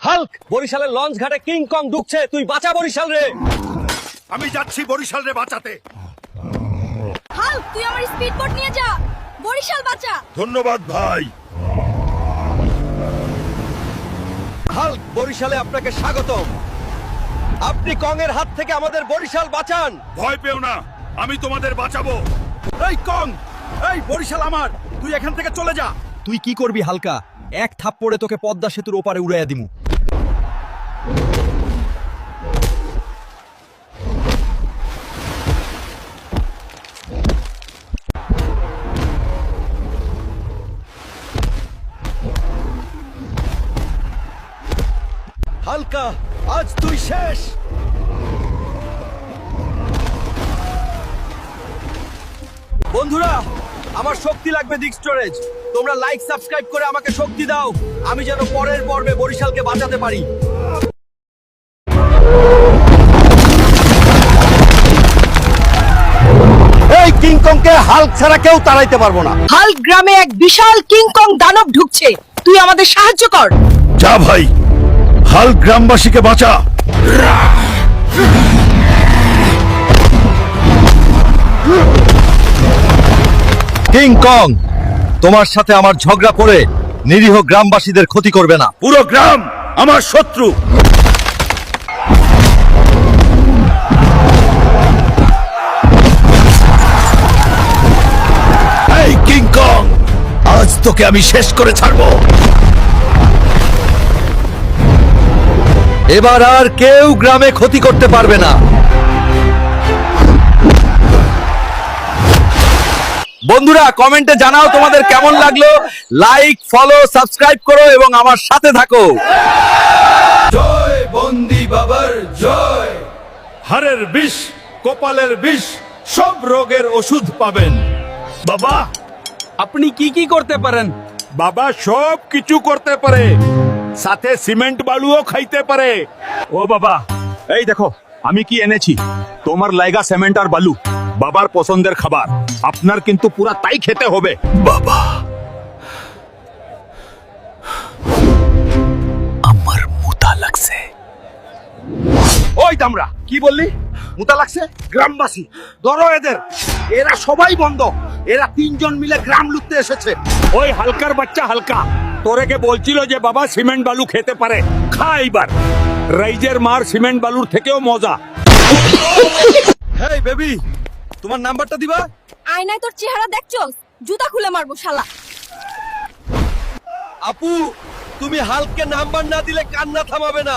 Hulk, বরিশালের launch ঘাটে King Kong ঢুকছে, তুই বাঁচা বরিশাল রে। আমি যাচ্ছি বরিশাল রে বাঁচাতে। হাল্ক, তুই আমার স্পিড বোট নিয়ে যা, বরিশাল বাঁচা। ধন্যবাদ ভাই। হাল্ক, বরিশালে আপনাকে স্বাগতম। আপনি কং এর হাত থেকে আমাদের বরিশাল বাঁচান। ভয় পেও না, আমি তোমাদের বাঁচাবো। এই কং, এই বরিশাল আমার, তুই এখান থেকে চলে যা। তুই কি করবি হালকা? এক থাপ্পড়ে তোকে পদ্মা সেতুর ওপারে উড়াইয়া দিমু। হালকা, আজ তুই শেষ। বন্ধুরা, আমার শক্তি লাগবে দিক স্টোরেজ। তোমরা লাইক সাবস্ক্রাইব করে আমাকে শক্তি দাও, আমি যেন পরের পর্বে বরিশালকে বাঁচাতে পারি। এই কিংকংকে হাল্ক ছাড়া কেউ তাড়াইতে পারবো না। হাল্ক গ্রামে এক বিশাল কিংকং দানব ঢুকছে, তুই আমাদের সাহায্য কর। যা ভাই, হাল গ্রামবাসীকে বাঁচা। কিংকং, তোমার সাথে আমার ঝগড়া করে নিরীহ গ্রামবাসীদের ক্ষতি করবে না। পুরো গ্রাম আমার শত্রু। এই কিংকং, আজ তোকে আমি শেষ করে ছাড়বো। এবার আর কেউ গ্রামে ক্ষতি করতে পারবে না। বন্ধুরা, কমেন্টে জানাও তোমাদের কেমন লাগলো। লাইক, ফলো, সাবস্ক্রাইব করো এবং আমার সাথে থাকো। জয় বন্দি বাবার জয়। হাড়ের বিষ, কপালের বিষ, সব রোগের ওষুধ পাবেন। বাবা, আপনি কি কি করতে পারেন? বাবা সব কিছু করতে পারে, সাথে সিমেন্ট বালুও খাইতে পারে। ও বাবা, এই দেখো আমি কি এনেছি, তোমার লাইগা সিমেন্ট আর বালু। বাবার পছন্দের খাবার, আপনার কিন্তু পুরা তাই খেতে হবে। বাবা, আমার মুতা লাগছে। ওই দামরা কি বললি? মুতা লাগছে? গ্রামবাসী ধরো এদের, এরা সবাই বন্ধ। এরা তিনজন মিলে গ্রাম লুটতে এসেছে। ওই হালকার বাচ্চা হালকা তোরেকে বলছিল যে বাবা সিমেন্ট বালু খেতে পারে, খা এইবার। রাইজের মার সিমেন্ট বালুর থেকেও মজা। হেই বেবি, তোমার নাম্বারটা দিবা? আয়নায় তোর চেহারা দেখছস, জুতা খুলে মারবো শালা। আপু, তুমি হালকে নাম্বার না দিলে কান্না থামাবে না।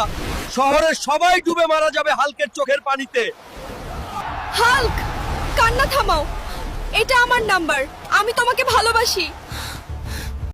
শহরের সবাই ডুবে মারা যাবে হালকের চোখের পানিতে। হাল্ক, কান্না থামাও, এটা আমার নাম্বার, আমি তোমাকে ভালোবাসি।